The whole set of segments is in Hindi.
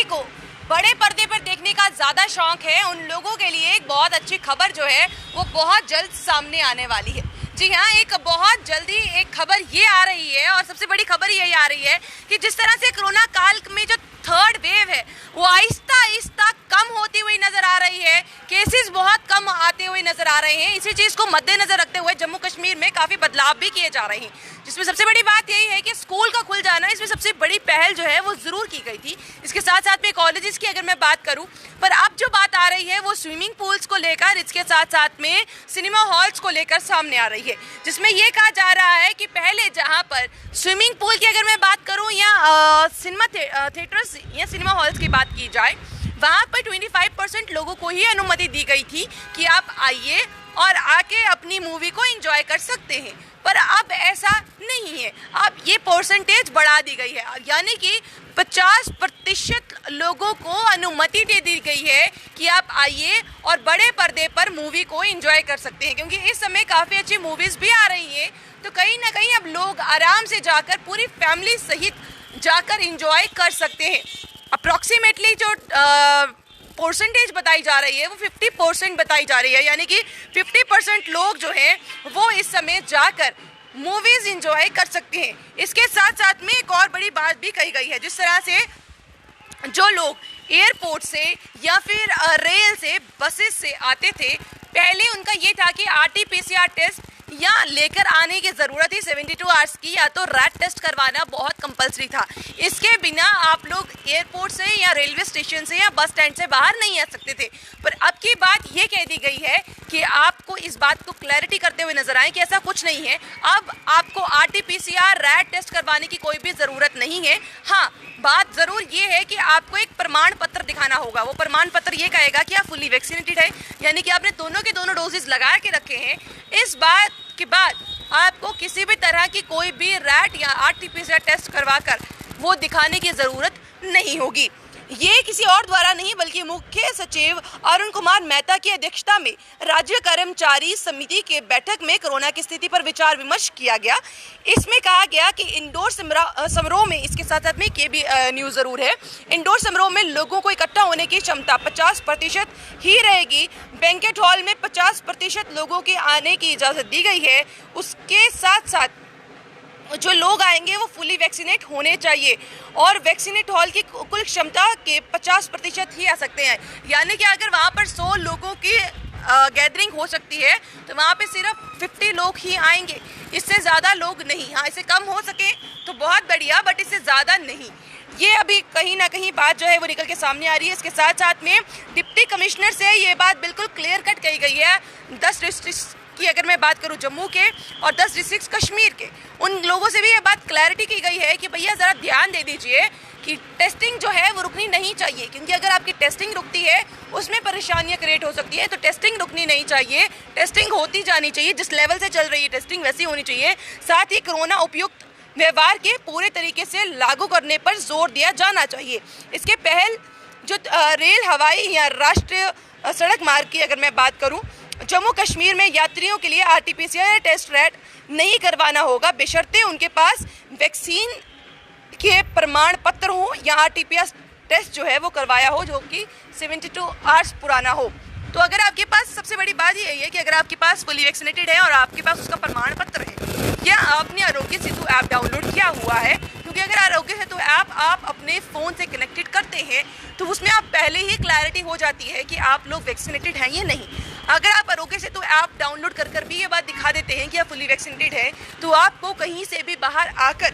मूवी को बड़े पर्दे पर देखने का ज़्यादा शौक है, उन लोगों के लिए एक बहुत अच्छी खबर जो है वो बहुत जल्द सामने आने वाली है। जी हाँ, एक बहुत जल्दी एक खबर ये आ रही है और सबसे बड़ी खबर यही आ रही है कि जिस तरह से कोरोना काल में जो थर्ड वेव है वो आहिस्ता आहिस्ता कम होती हुई नजर आ रही है, केसेस बहुत कम आते हुए नजर आ रहे हैं। इसी चीज़ को मद्देनजर रखते हुए जम्मू कश्मीर में काफ़ी बदलाव भी किए जा रहे हैं, जिसमें सबसे बड़ी बात यही है कि स्कूल का खुल जाना, इसमें सबसे बड़ी पहल जो है वो ज़रूर की गई थी। इसके साथ साथ में कॉलेजेस की अगर मैं बात करूं, पर अब जो बात आ रही है वो स्विमिंग पूल्स को लेकर, इसके साथ साथ में सिनेमा हॉल्स को लेकर सामने आ रही है, जिसमें ये कहा जा रहा है कि पहले जहां पर स्विमिंग पूल की अगर मैं बात करूं या सिनेमा थिएटर्स या सिनेमा हॉल्स की बात की जाए, वहाँ पर 25% लोगों को ही अनुमति दी गई थी कि आप आइए और आके अपनी मूवी को एंजॉय कर सकते हैं। पर अब ऐसा नहीं है, अब ये परसेंटेज बढ़ा दी गई है, यानी कि 50% लोगों को अनुमति दे दी गई है कि आप आइए और बड़े पर्दे पर मूवी को एंजॉय कर सकते हैं। क्योंकि इस समय काफ़ी अच्छी मूवीज़ भी आ रही हैं, तो कहीं ना कहीं अब लोग आराम से जाकर पूरी फैमिली सहित जाकर एंजॉय कर सकते हैं। अप्रॉक्सीमेटली जो परसेंटेज बताई जा रही है वो 50% बताई जा रही है, यानी कि 50% लोग जो हैं वो इस समय जाकर मूवीज़ एंजॉय कर सकते हैं। इसके साथ साथ में एक और बड़ी बात भी कही गई है, जिस तरह से जो लोग एयरपोर्ट से या फिर रेल से, बसेस से आते थे, पहले उनका ये था कि RT-PCR टेस्ट या लेकर आने की ज़रूरत थी 72 आवर्स की, या तो रैट टेस्ट करवाना बहुत कंपलसरी था। इसके बिना आप लोग एयरपोर्ट से या रेलवे स्टेशन से या बस स्टैंड से बाहर नहीं आ सकते थे। पर अब की बात ये कह दी गई है कि आपको इस बात को क्लैरिटी करते हुए नजर आए कि ऐसा कुछ नहीं है। अब आपको RT-PCR रैट टेस्ट करवाने की कोई भी ज़रूरत नहीं है। हाँ, बात ज़रूर ये है कि आपको एक प्रमाण पत्र दिखाना होगा। वो प्रमाण पत्र ये कहेगा कि आप फुली वैक्सीनेटेड है, यानी कि आपने दोनों के दोनों डोजेज लगा के रखे हैं। इस बात के बाद आपको किसी भी तरह की कोई भी रैट या RT-PCR टेस्ट करवाकर वो दिखाने की ज़रूरत नहीं होगी। ये किसी और द्वारा नहीं बल्कि मुख्य सचिव अरुण कुमार मेहता की अध्यक्षता में राज्य कर्मचारी समिति के बैठक में कोरोना की स्थिति पर विचार विमर्श किया गया। इसमें कहा गया कि इंडोर समारोह में, इसके साथ साथ में ये भी न्यूज़ ज़रूर है, इंडोर समारोह में लोगों को इकट्ठा होने की क्षमता 50% ही रहेगी। बैंकेट हॉल में 50% लोगों के आने की इजाज़त दी गई है। उसके साथ साथ जो लोग आएंगे वो फुली वैक्सीनेट होने चाहिए और वैक्सीनेट हॉल की कुल क्षमता के 50% ही आ सकते हैं, यानी कि अगर वहाँ पर 100 लोगों की गैदरिंग हो सकती है तो वहाँ पे सिर्फ 50 लोग ही आएंगे, इससे ज़्यादा लोग नहीं। हाँ, इससे कम हो सके तो बहुत बढ़िया, बट इससे ज़्यादा नहीं। ये अभी कहीं ना कहीं बात जो है वो निकल के सामने आ रही है। इसके साथ साथ में डिप्टी कमिश्नर से ये बात बिल्कुल क्लियर कट कही गई है। 10 डिस्ट्रिक्ट की अगर मैं बात करूं जम्मू के और 10 डिस्ट्रिक्ट कश्मीर के, उन लोगों से भी ये बात क्लैरिटी की गई है कि भैया ज़रा ध्यान दे दीजिए कि टेस्टिंग जो है वो रुकनी नहीं चाहिए, क्योंकि अगर आपकी टेस्टिंग रुकती है उसमें परेशानियां क्रिएट हो सकती है। तो टेस्टिंग रुकनी नहीं चाहिए, टेस्टिंग होती जानी चाहिए। जिस लेवल से चल रही है टेस्टिंग वैसी होनी चाहिए। साथ ही कोरोना उपयुक्त व्यवहार के पूरे तरीके से लागू करने पर जोर दिया जाना चाहिए। इसके पहल जो रेल, हवाई या राष्ट्रीय सड़क मार्ग की अगर मैं बात करूँ, जम्मू कश्मीर में यात्रियों के लिए RT-PCR टेस्ट रैट नहीं करवाना होगा, बशर्ते उनके पास वैक्सीन के प्रमाण पत्र हो या RT-PCR टेस्ट जो है वो करवाया हो जो कि 72 आवर्स पुराना हो। तो अगर आपके पास, सबसे बड़ी बात यही है कि अगर आपके पास फुली वैक्सीनेटेड है और आपके पास उसका प्रमाण पत्र है या आपने आरोग्य सेतु ऐप डाउनलोड किया हुआ है, क्योंकि अगर आरोग्य सेतु ऐप आप अपने फ़ोन से कनेक्टेड करते हैं तो उसमें आप पहले ही क्लैरिटी हो जाती है कि आप लोग वैक्सीनेटेड हैं या नहीं। अगर आप आरोग्य सेतु ऐप डाउनलोड कर भी ये बात दिखा देते हैं कि आप फुली वैक्सीनेटेड हैं, तो आपको कहीं से भी बाहर आकर,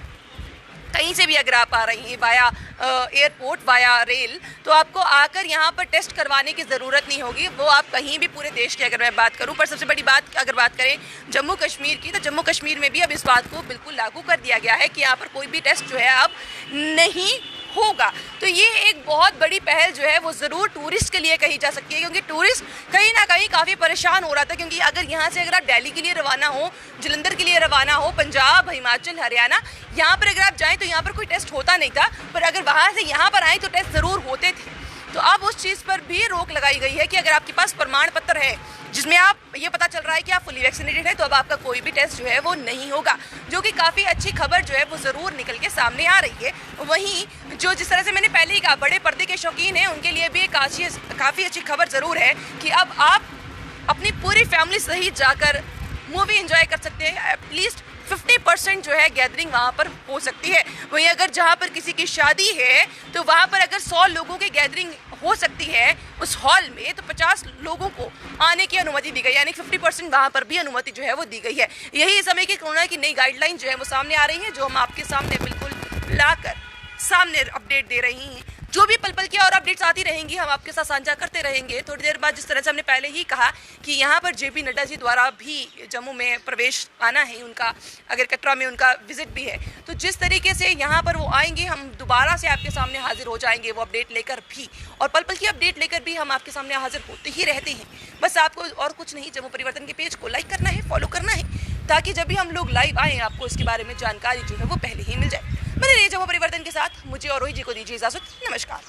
कहीं से भी अगर आप आ रही हैं वाया एयरपोर्ट, वाया रेल, तो आपको आकर यहाँ पर टेस्ट करवाने की ज़रूरत नहीं होगी। वो आप कहीं भी पूरे देश की अगर मैं बात करूँ, पर सबसे बड़ी बात अगर बात करें जम्मू कश्मीर की, तो जम्मू कश्मीर में भी अब इस बात को बिल्कुल लागू कर दिया गया है कि यहाँ पर कोई भी टेस्ट जो है अब नहीं होगा। तो ये एक बहुत बड़ी पहल जो है वो ज़रूर टूरिस्ट के लिए कही जा सकती है, क्योंकि टूरिस्ट कहीं ना कहीं काफ़ी परेशान हो रहा था। क्योंकि अगर यहाँ से अगर आप दिल्ली के लिए रवाना हो, जलंधर के लिए रवाना हो, पंजाब, हिमाचल, हरियाणा, यहाँ पर अगर आप जाएँ तो यहाँ पर कोई टेस्ट होता नहीं था, पर अगर वहाँ से यहाँ पर आए तो टेस्ट ज़रूर होते थे। तो अब उस चीज़ पर भी रोक लगाई गई है कि अगर आपके पास प्रमाण पत्र है जिसमें आप ये पता चल रहा है कि आप फुली वैक्सीनेटेड है, तो अब आपका कोई भी टेस्ट जो है वो नहीं होगा, जो कि काफ़ी अच्छी खबर जो है वो ज़रूर निकल के सामने आ रही है। वहीं जो जिस तरह से मैंने पहले ही कहा, बड़े पर्दे के शौकीन हैं उनके लिए भी एक काफ़ी अच्छी खबर ज़रूर है कि अब आप अपनी पूरी फैमिली सहित जाकर मूवी एंजॉय कर सकते हैं। एटलीस्ट 50% जो है गैदरिंग वहाँ पर हो सकती है। वहीं अगर जहाँ पर किसी की शादी है तो वहाँ पर अगर 100 लोगों की गैदरिंग हो सकती है उस हॉल में, तो 50 लोगों को आने की अनुमति दी गई, यानी 50% वहाँ पर भी अनुमति जो है वो दी गई है। यही समय की कोरोना की नई गाइडलाइन जो है वो सामने आ रही है, जो हम आपके सामने बिल्कुल लाकर सामने अपडेट दे रही हैं। जो भी पल पल की और अपडेट्स आती रहेंगी हम आपके साथ साझा करते रहेंगे। थोड़ी देर बाद जिस तरह से हमने पहले ही कहा कि यहाँ पर JP नड्डा जी द्वारा भी जम्मू में प्रवेश आना है उनका, अगर कटरा में उनका विजिट भी है, तो जिस तरीके से यहाँ पर वो आएंगे हम दोबारा से आपके सामने हाजिर हो जाएंगे वो अपडेट लेकर भी, और पल पल की अपडेट लेकर भी हम आपके सामने हाजिर होते ही रहते हैं। बस आपको और कुछ नहीं, जम्मू परिवर्तन के पेज को लाइक करना है, फॉलो करना है, ताकि जब भी हम लोग लाइव आएँ आपको इसके बारे में जानकारी जो है वो पहले ही मिल जाए। बने रहिए जम्मू परिवर्तन के साथ। मुझे और रोहित जी को दीजिए इजाजत। नमस्कार।